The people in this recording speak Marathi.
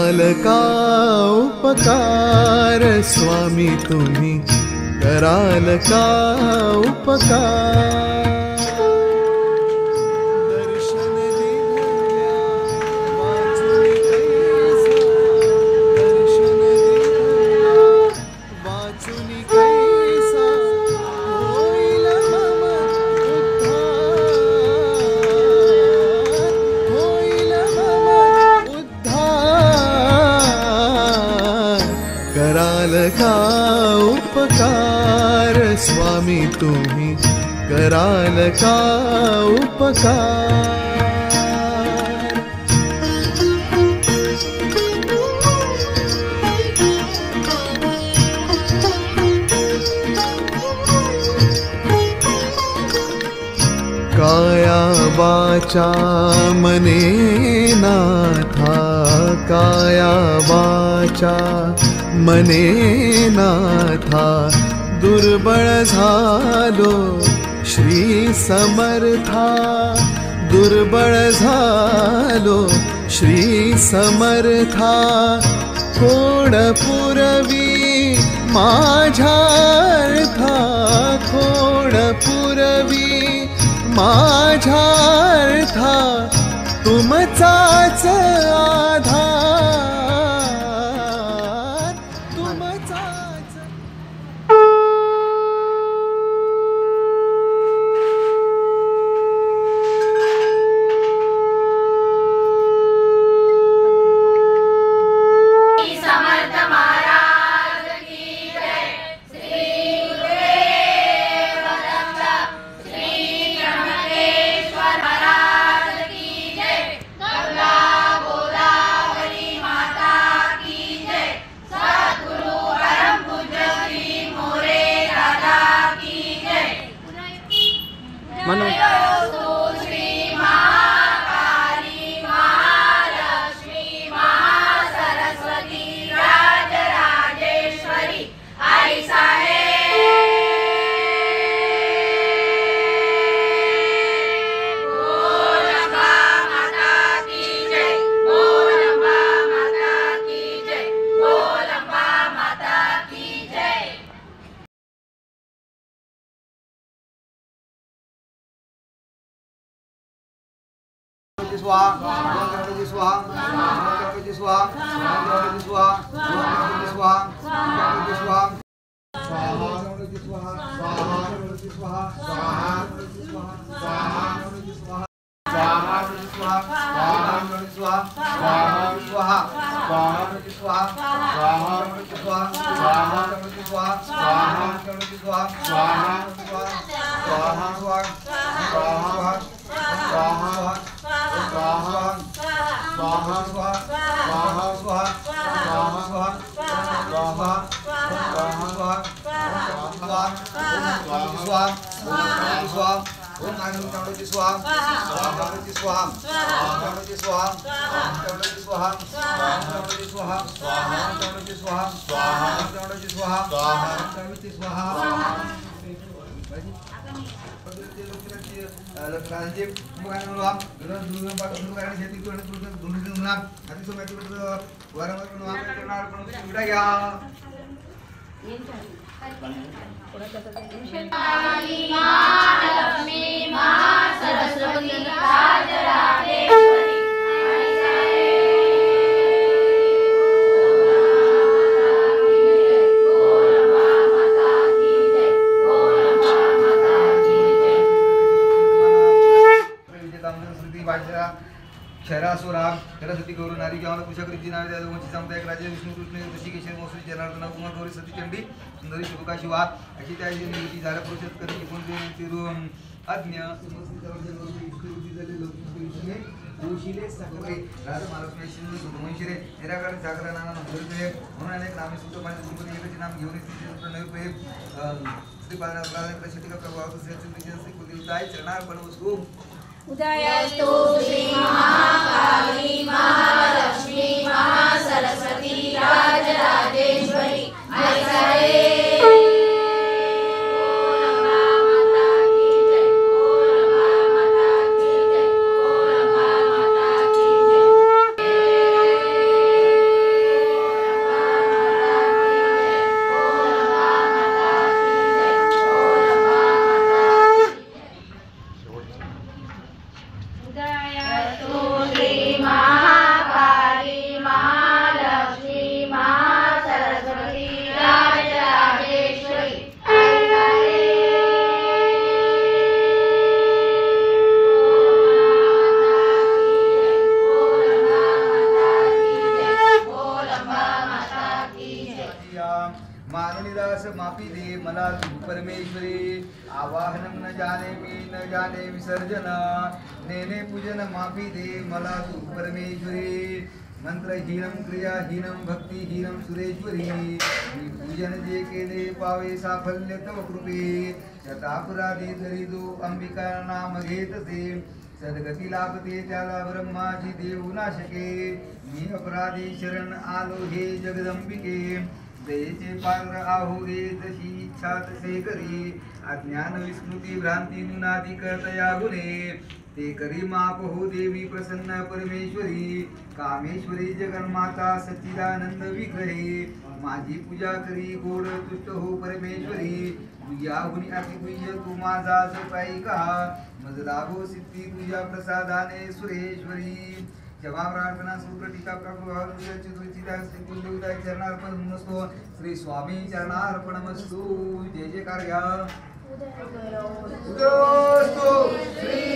कराल का उपकार स्वामी तुम्ही कराल का उपकार दर्शन दिल्या वाचुनी कैसा दर्शन दिल्या वाचुनी कैसा होईल मम उद्धार होईल मम उद्धार कराल का उपकार स्वामी तुम्ही कराल का उपकार काया वाचा मने नाथा काया वाचा मने नाथा दुर्बळ झालो श्री समर्था दुर्बळ झालो श्री समर्था कोण पुरवी माझ्यार्था कोण पुरवी माझ्यार्था तुमचाच आधार तुमचाच समर्थ महाराज की जय श्री गुरुदेव दत्त श्री त्र्यंबकेश्वर महाराज की जय गंगा गोदावरी माता की जय सद्गुरु परम पूज्य श्री मोरे दादा की जय जयोस्तु श्री महाकाली महालक्ष्मी महासरस्वती राजराजेश्वरी आई साहेब बोल अम्बा माता की जय बोल अम्बा माता की जय बोल अम्बा माता की जय स्वाहा गणपती स्वाहा गणपती स्वाहा गणपती स्वाहा गणपती स्वाहा गणपती स्वाहा स्वाहा गणपती स्वाहा स्वाहा गणपती स्वाहा स्वाहा गणपती स्वाहा स्वाहा गणपती स्वाहा स्वाहा गणपती स्वाहा स्वाहा गणपती स्वाहा स्वाहा गणपती स्वाहा स्वाहा गणपती स्वाहा स्वाहा गणपती स्वाहा स्वाहा गणपती स्वाहा स्वाहा गणपती स्वाहा स्वाहा स्वाहा स्वाहा स्वाहा स्वाहा स्वाहा स्वाहा स्वाहा स्वाहा स्वाहा स्वाहा स्वाहा स्वाहा स्वाहा स्वाहा ओम गणपती स्वाहा गणपती स्वाहा गणपती स्वाहा गणपती स्वाहा गणपती स्वाहा गणपती स्वाहा गणपती स्वाहा गणपती स्वाहा लक्षांचे मुखाने गरज दुर्गम पासून करणे शेती करणे तुझं दुनिया दुनिया आधी सोमवारी वारंवार करणार पण उडा घ्या काली महालक्ष्मी महासरस्वती राजराजेश्वरी आई शरासुरा सरस्वती गौरी नारी केवळ कुशकृती नावे त्या दोघांची समता एक राजे विष्णू कृष्ण ऋषिकेश मोसरी जनार्दन उमा गौरी सतीचंडी सुंदरी शुभका शिवा अशी त्या निर्मिती झाल्या पुरुषात कधी एकूण अज्ञ जोशीले सकले राजा महालक्ष्मी सुधमंशिरे निराकार जागरण नाना नंदरते म्हणून अनेक नामे सुद्धा माझे गणपती एकचे नाम घेऊन नवे श्री बालाने प्रसिद्धी का प्रभाव श्री कुलदेवताय चरणार्पण वस्तू उदयस्तु श्री महाकाली महालक्ष्मी महासरस्वती राजराजेश्वरी आई साहेब माननीदास माफी दे मला तू परमेश्वरी आवाहन न जाने मी न जाने विसर्जन नेने पूजन माफी दे मला तू परमेश्वरी मंत्रहीनम क्रियाहीनम भक्तिहीनम सुरेश्वरी मी पूजन जे केले पावे साफल्य तव कृपे शतापराधी तरी जो अंबिका नाम घेतसे सद्गती लाभते त्याला ब्रह्माची देऊ नाशके मी अपराधी शरण आलो हे जगदंबिके दयेचे पात्र आहो रे जशी इच्छा तसे करी अज्ञान विस्मृती भ्रांती नुनादी कर्तया गुणे ते करी माप हो देवी प्रसन्न परमेश्वरी कामेश्वरी जगन्माता सच्चिदानंद विग्रहे माझी पूजा करी गोड तुष्ट हो परमेश्वरी तुझ्याहुनी अतिपूज्य तू माझा जपाई का मज लाभो सिद्धी तुझ्या प्रसादाने सुरेश्वरी क्षमा प्रार्थना सूत्र टीका चतुर्चिता चरणार्पण नमस्तो श्री स्वामी चरणार्पणमस्तु जय जय कार्य उदयोस्तु श्री